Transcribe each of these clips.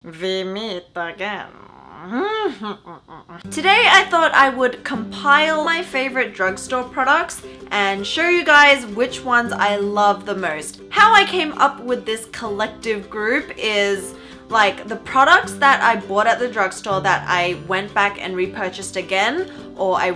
We meet again. Today I thought I would compile my favorite drugstore products and show you guys which ones I love the most. How I came up with this collective group is like the products that I bought at the drugstore that I went back and repurchased again, or I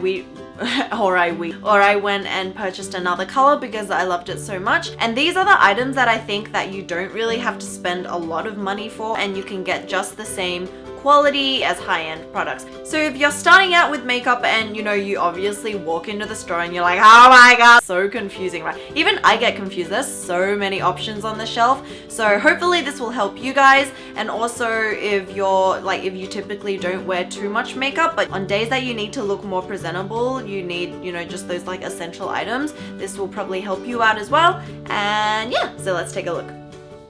went and purchased another color because I loved it so much. And these are the items that I think that you don't really have to spend a lot of money for, and you can get just the same quality as high-end products. So if you're starting out with makeup and you obviously walk into the store and you're like, oh my god, so confusing, right? Even I get confused. There's so many options on the shelf. So hopefully this will help you guys. And also if you typically don't wear too much makeup, but on days that you need to look more presentable, you need, just those like essential items, this will probably help you out as well. And yeah, so let's take a look.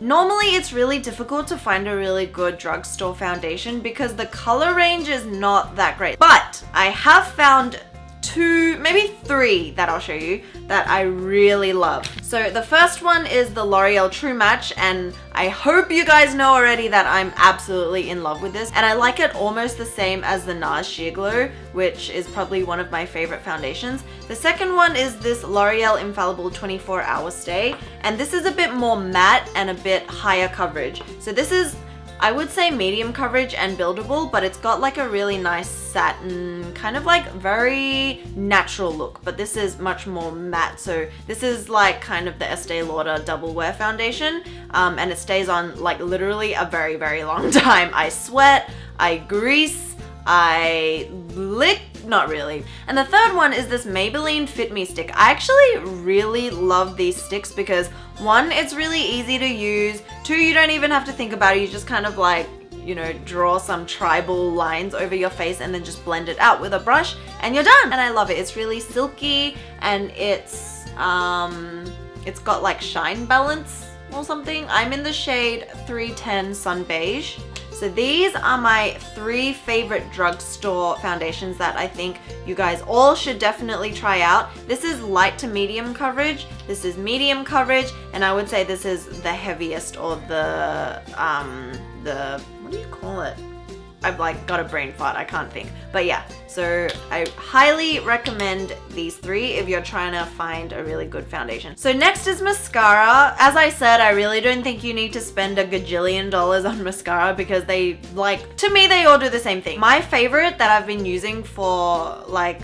Normally, it's really difficult to find a really good drugstore foundation because the color range is not that great. But I have found two, maybe three that I'll show you that I really love. So the first one is the L'Oreal True Match, and I hope you guys know already that I'm absolutely in love with this, and I like it almost the same as the NARS Sheer Glow, which is probably one of my favorite foundations. The second one is this L'Oreal Infallible 24-Hour Stay, and this is a bit more matte and a bit higher coverage. So this is, I would say, medium coverage and buildable, but it's got like a really nice satin, kind of like very natural look, but this is much more matte. So this is like kind of the Estee Lauder double wear foundation, and it stays on like literally a very, very long time. I sweat, I grease, I lick, not really. And the third one is this Maybelline Fit Me stick. I actually really love these sticks because one, it's really easy to use. Two, you don't even have to think about it. You just kind of like, draw some tribal lines over your face and then just blend it out with a brush and you're done. And I love it. It's really silky and it's got like shine balance or something. I'm in the shade 310 Sun Beige. So these are my three favorite drugstore foundations that I think you guys all should definitely try out. This is light to medium coverage, this is medium coverage, and I would say this is the heaviest, or the what do you call it? I've like got a brain fart, I can't think. But yeah, so I highly recommend these three if you're trying to find a really good foundation. So next is mascara. As I said, I really don't think you need to spend a gajillion dollars on mascara because they, like, to me, they all do the same thing. My favorite that I've been using for like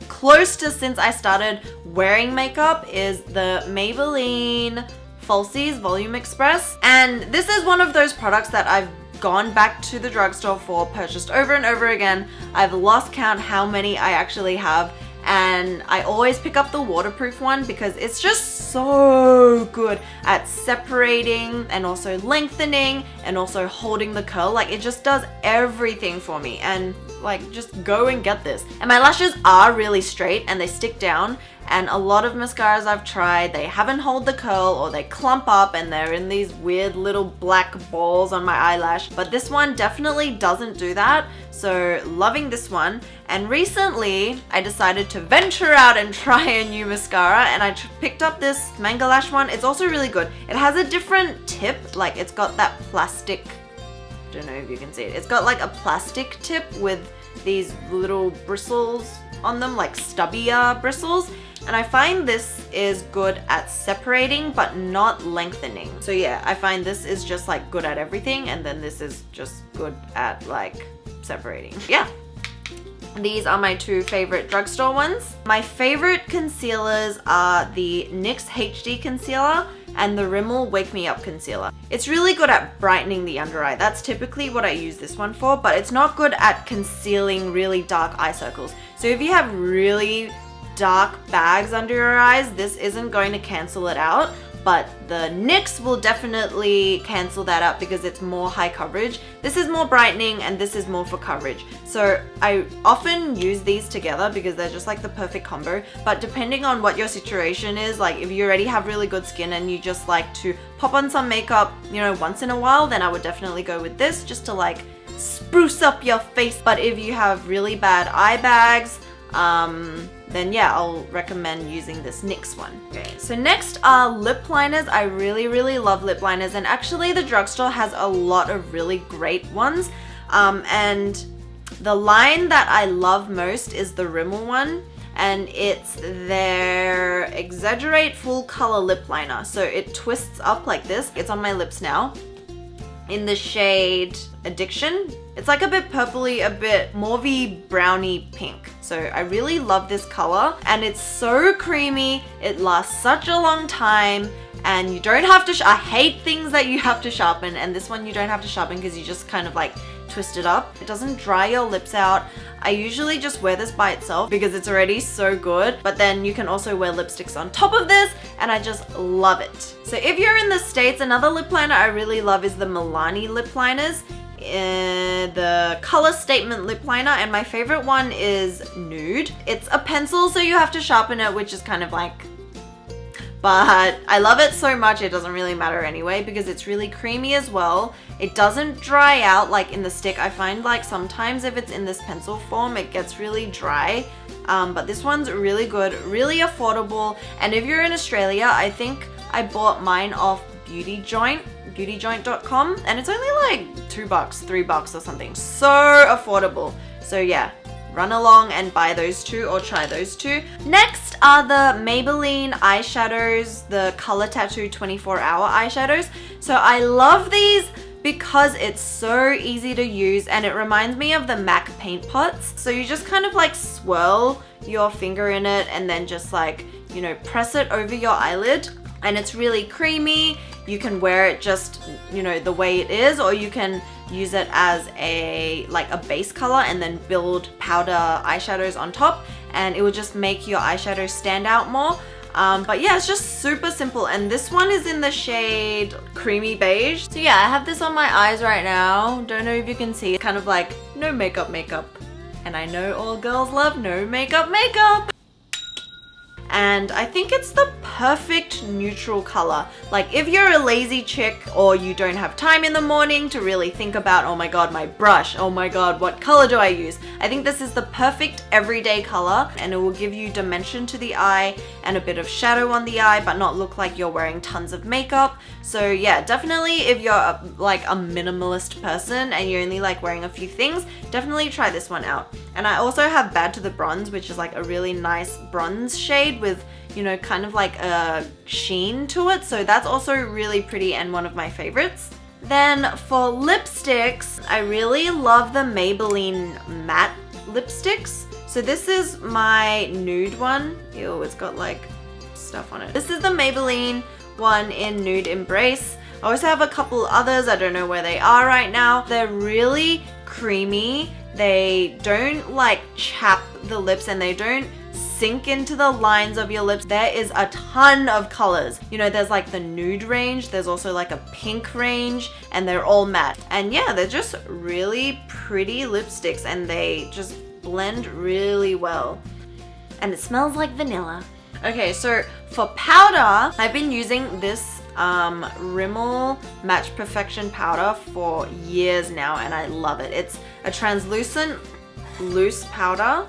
close to since I started wearing makeup is the Maybelline Falsies Volume Express. And this is one of those products that I've gone back to the drugstore for, purchased over and over again. I've lost count how many I actually have, and I always pick up the waterproof one because it's just so good at separating and also lengthening and also holding the curl. Like, it just does everything for me, and like, just go and get this. And my lashes are really straight and they stick down, and a lot of mascaras I've tried, they haven't held the curl or they clump up and they're in these weird little black balls on my eyelash. But this one definitely doesn't do that. So loving this one. And recently I decided to venture out and try a new mascara, and I picked up this Manga Lash one. It's also really good. It has a different tip, like it's got that plastic, I don't know if you can see it. It's got like a plastic tip with these little bristles on them, like stubbier bristles. And I find this is good at separating but not lengthening. So yeah, I find this is just like good at everything, and then this is just good at like separating. Yeah. These are my two favorite drugstore ones. My favorite concealers are the NYX HD Concealer and the Rimmel Wake Me Up Concealer. It's really good at brightening the under eye. That's typically what I use this one for, but it's not good at concealing really dark eye circles. So if you have really dark bags under your eyes, this isn't going to cancel it out, but the NYX will definitely cancel that out because it's more high coverage. This is more brightening and this is more for coverage. So I often use these together because they're just like the perfect combo. But depending on what your situation is, like if you already have really good skin and you just like to pop on some makeup, once in a while, then I would definitely go with this just to like spruce up your face. But if you have really bad eye bags, then yeah, I'll recommend using this NYX one. Okay, so next are lip liners. I really love lip liners, and actually the Drugstore has a lot of really great ones. And the line that I love most is the Rimmel one, and it's their Exaggerate Full Color Lip Liner. So it twists up like this. It's on my lips now in the shade Addiction. It's like a bit purpley, a bit mauvey browny pink. So I really love this color, and it's so creamy. It lasts such a long time, and you don't have to, I hate things that you have to sharpen, and this one you don't have to sharpen because you just kind of like twist it up. It doesn't dry your lips out. I usually just wear this by itself because it's already so good, but then you can also wear lipsticks on top of this, and I just love it. So if you're in the States, another lip liner I really love is the Milani lip liners. The Color Statement lip liner, and my favorite one is Nude. It's a pencil, so you have to sharpen it, which is kind of like, but I love it so much it doesn't really matter anyway because it's really creamy as well. It doesn't dry out like in the stick. I find like sometimes if it's in this pencil form it gets really dry, but this one's really good, really affordable. And if you're in Australia, I think I bought mine off beautyjoint.com, and it's only like $2, $3 or something. So affordable. So yeah, run along and buy those two or try those two. Next are the Maybelline eyeshadows, the Color Tattoo 24-hour eyeshadows. So I love these because it's so easy to use, and it reminds me of the MAC paint pots. So you just kind of like swirl your finger in it and then just like, you know, press it over your eyelid, and it's really creamy. You can wear it just, you know, the way it is, or you can use it as a base color and then build powder eyeshadows on top, and it will just make your eyeshadow stand out more. But yeah, it's just super simple, and this one is in the shade Creamy Beige. So yeah, I have this on my eyes right now. Don't know if you can see. It's kind of like no makeup. And I know all girls love no makeup. And I think it's the perfect neutral color. Like if you're a lazy chick or you don't have time in the morning to really think about, oh my god, my brush, oh my god, what color do I use? I think this is the perfect everyday color, and it will give you dimension to the eye and a bit of shadow on the eye, but not look like you're wearing tons of makeup. So yeah, definitely if you're like a minimalist person and you're only like wearing a few things, definitely try this one out. And I also have Bad to the Bronze, which is like a really nice bronze shade with, you know, kind of like a sheen to it. So that's also really pretty and one of my favorites. Then for lipsticks, I really love the Maybelline matte lipsticks. So this is my nude one. Ew, it's got like stuff on it. This is the Maybelline one in Nude Embrace. I also have a couple others. I don't know where they are right now. They're really creamy. They don't like chap the lips, and they don't sink into the lines of your lips. There is a ton of colors. You know, there's like the nude range, there's also like a pink range, and they're all matte. And yeah, they're just really pretty lipsticks, and they just blend really well. And it smells like vanilla. Okay, so for powder, I've been using this Rimmel Match Perfection powder for years now, and I love it. It's a translucent loose powder.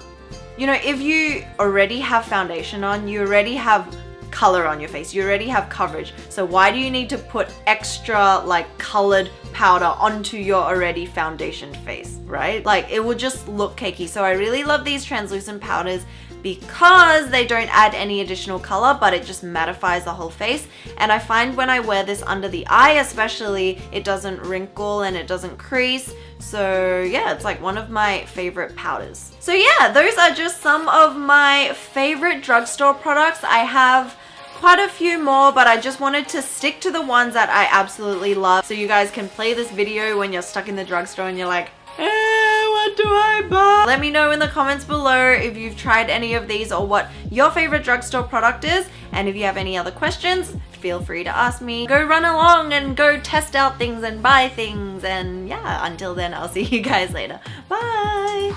You know, if you already have foundation on, you already have color on your face, you already have coverage. So why do you need to put extra like colored powder onto your already foundation face, right? Like it will just look cakey. So I really love these translucent powders because they don't add any additional color, but it just mattifies the whole face. And I find when I wear this under the eye especially, it doesn't wrinkle and it doesn't crease. So yeah, it's like one of my favorite powders. So yeah, those are just some of my favorite drugstore products. I have quite a few more, but I just wanted to stick to the ones that I absolutely love, so you guys can play this video when you're stuck in the drugstore and you're like, what do I buy? Let me know in the comments below if you've tried any of these or what your favorite drugstore product is. And if you have any other questions, feel free to ask me. Go run along and go test out things and buy things. And yeah, until then, I'll see you guys later. Bye.